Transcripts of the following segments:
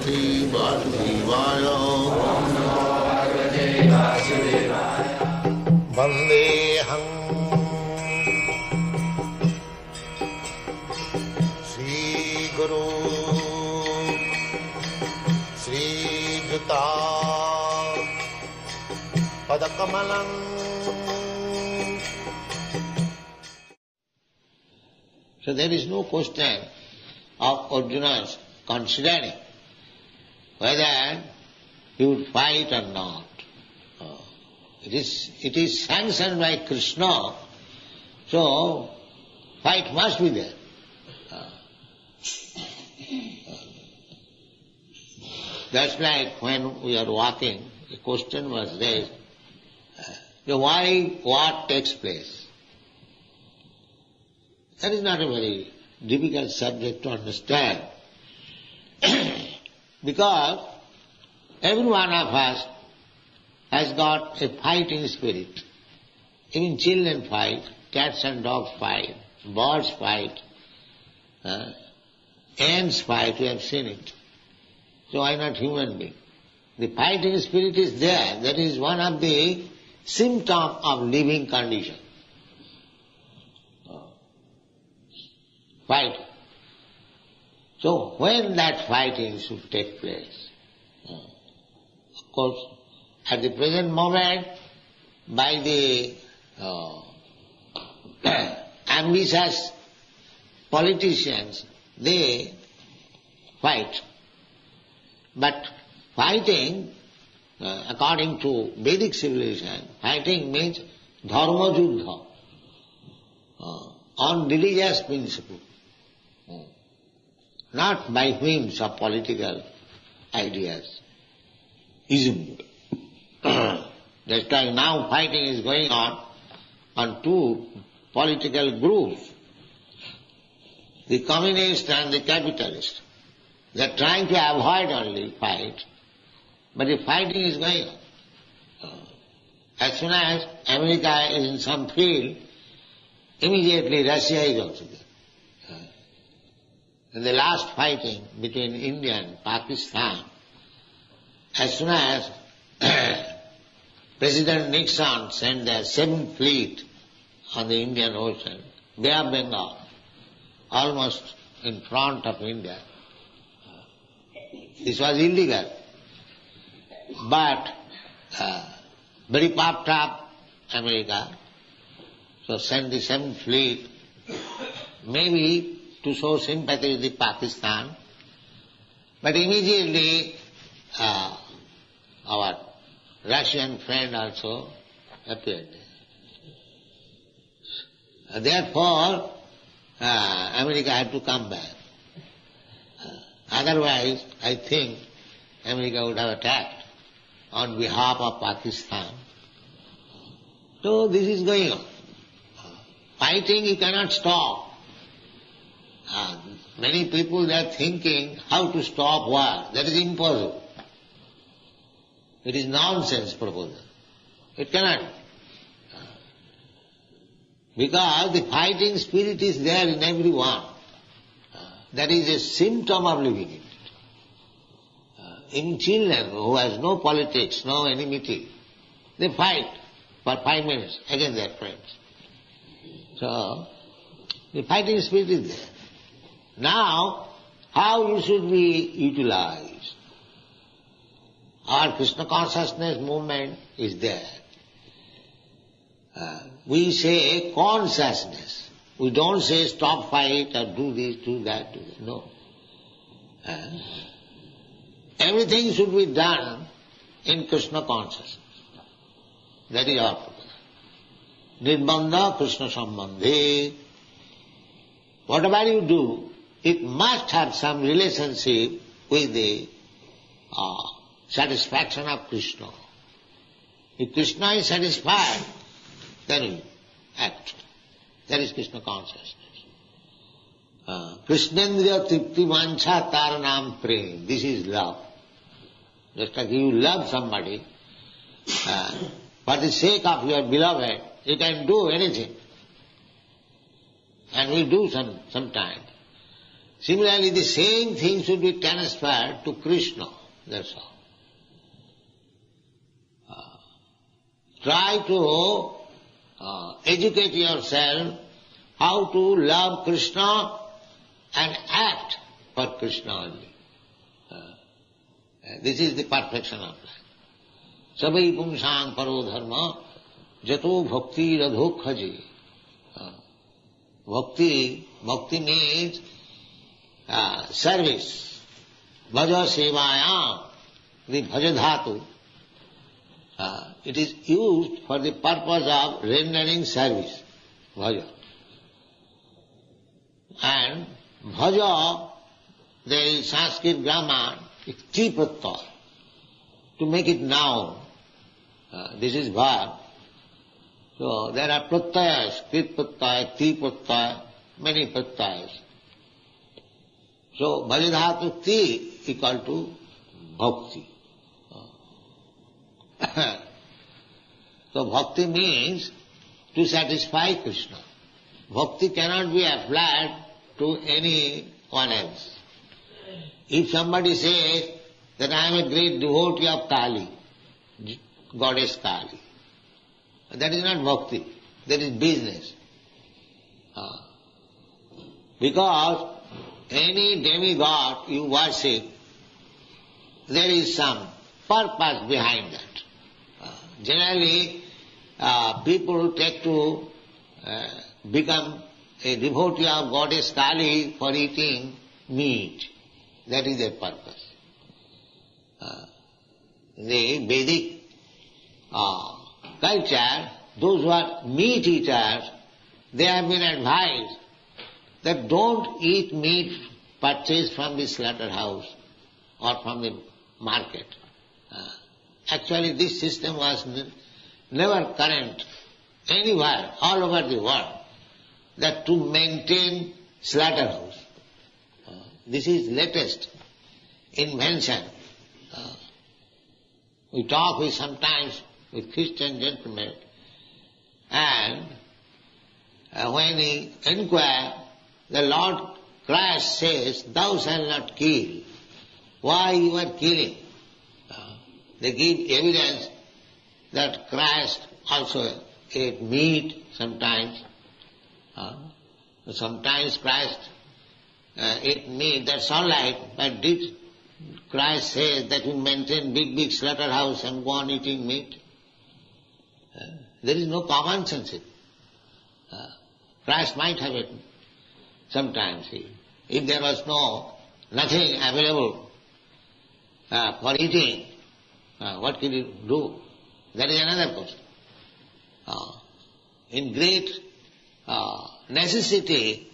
Bhagavate Vasudevaya. Vandeham Sri Guru Sri Juta Padakamalam. So there is no question of Arjuna's considering whether he would fight or not. It is sanctioned by Krishna, so fight must be there. That's like when we are walking, the question was raised, why what takes place? That is not a very difficult subject to understand. Because every one of us has got a fighting spirit. Even children fight, cats and dogs fight, birds fight, ants fight, we have seen it. So why not human being? The fighting spirit is there. That is one of the symptoms of living condition. Fight. So when that fighting should take place? Of course, at the present moment, by the ambitious politicians, they fight. But fighting, according to Vedic civilization, fighting means dharma juddha, on religious principle. Not by whims of political ideas, ism. That's why now fighting is going on two political groups, the communist and the capitalist. They are trying to avoid only fight, but the fighting is going on. As soon as America is in some field, immediately Russia is also there. In the last fighting between India and Pakistan, as soon as President Nixon sent the 7th fleet on the Indian Ocean, Bay of Bengal, almost in front of India, this was illegal. But very puffed up America, so sent the 7th fleet, maybe to show sympathy with the Pakistan, but immediately our Russian friend also appeared. Therefore, America had to come back. Otherwise, I think America would have attacked on behalf of Pakistan. So this is going on. Fighting you cannot stop. Many people they are thinking how to stop war. That is impossible. It is nonsense proposal. It cannot. Because the fighting spirit is there in everyone. That is a symptom of living in it. In children who has no politics, no enmity, they fight for 5 minutes against their friends. So, the fighting spirit is there. Now, how you should be utilized? Our Krishna consciousness movement is there. We say consciousness. We don't say stop fight or do this, do that, do that. No. Everything should be done in Krishna consciousness. That is our purpose. Nirbandha Krishna Sambandhe. Whatever you do, it must have some relationship with the satisfaction of Krishna. If Krishna is satisfied, then you act. That is Krishna consciousness. Krishnendriya tripti vancha taranam prem. This is love. Just like you love somebody, for the sake of your beloved, you can do anything. And we do sometimes. Similarly, the same thing should be transferred to Krishna. That's all. Try to educate yourself how to love Krishna and act for Krishna only. This is the perfection of life. Sabai pumsang paro dharma jato bhakti radho khaji. Bhakti means service. Bhaja sevaya, the bhaja dhatu. It is used for the purpose of rendering service. Bhaja. And bhaja, there is Sanskrit grammar, it's ti pratyaya. To make it noun, this is verb. So there are pratyayas, krit pratyaya, ti pratyaya, many pratyayas. So bhajadhatu ti equal to bhakti. So bhakti means to satisfy Krishna. Bhakti cannot be applied to anyone else. If somebody says that I am a great devotee of Kali, goddess Kali, that is not bhakti, that is business. Because any demigod you worship, there is some purpose behind that. Generally, people take to become a devotee of goddess Kali for eating meat. That is their purpose. The Vedic culture, those who are meat eaters, they have been advised that don't eat meat purchased from the slaughterhouse or from the market. Actually, this system was never current anywhere, all over the world, that to maintain slaughterhouse. This is latest invention. We talk sometimes with Christian gentlemen, and when we inquire, the Lord Christ says, "Thou shalt not kill." Why you are killing? They give evidence that Christ also ate meat sometimes. Sometimes Christ ate meat, that's all right, but did Christ say that we maintain big slaughterhouse and go on eating meat? There is no common sense in it. Christ might have eaten sometimes. If there was nothing available for eating, what could he do? That is another question. In great necessity,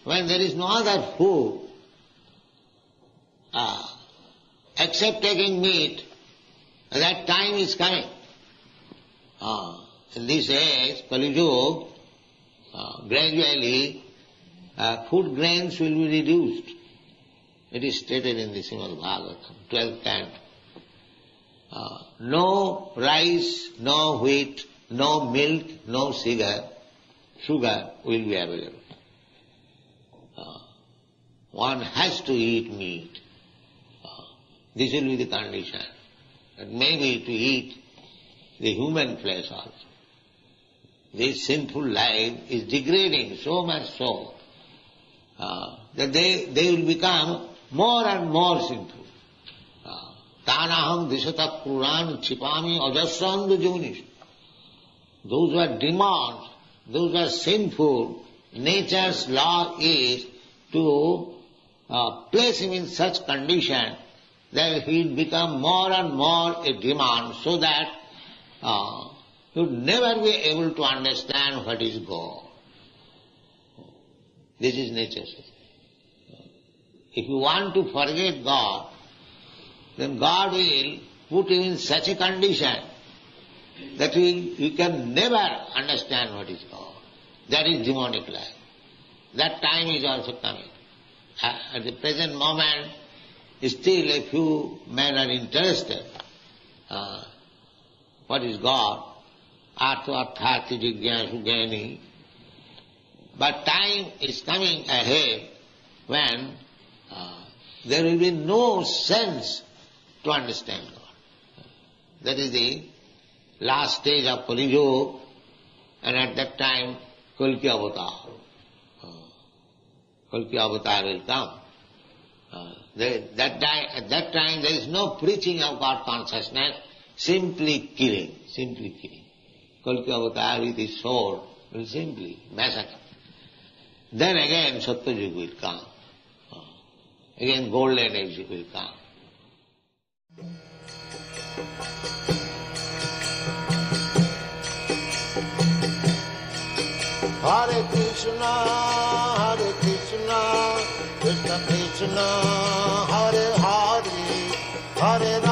when there is no other food, except taking meat, that time is coming. In this age, Kali Yuga, gradually food grains will be reduced. It is stated in the Srimad Bhagavatam, 12th canto. No rice, no wheat, no milk, no sugar will be available. One has to eat meat. This will be the condition. And maybe to eat the human flesh also. This sinful life is degrading so much so that they will become more and more sinful. Tanaham disata puran chipami ajasrandu junish. Those who are demons, those who are sinful, nature's law is to place him in such condition that he will become more and more a demon, so that he would never be able to understand what is God. This is nature's system. If you want to forget God, then God will put you in such a condition that you can never understand what is God. That is demonic life. That time is also coming. At the present moment, still a few men are interested. What is God? Artha arthati jigyasu jnani. But time is coming ahead when there will be no sense to understand God. That is the last stage of Kali Yuga, and at that time Kalki Avatar. Kalki Avatar will come. At that time there is no preaching of God consciousness, simply killing. Kalki Avatar with his sword will simply massacre. Then again Satyajug will come. Again golden age will come. Hare Krishna, Krishna Krishna, Hare Hare, Hare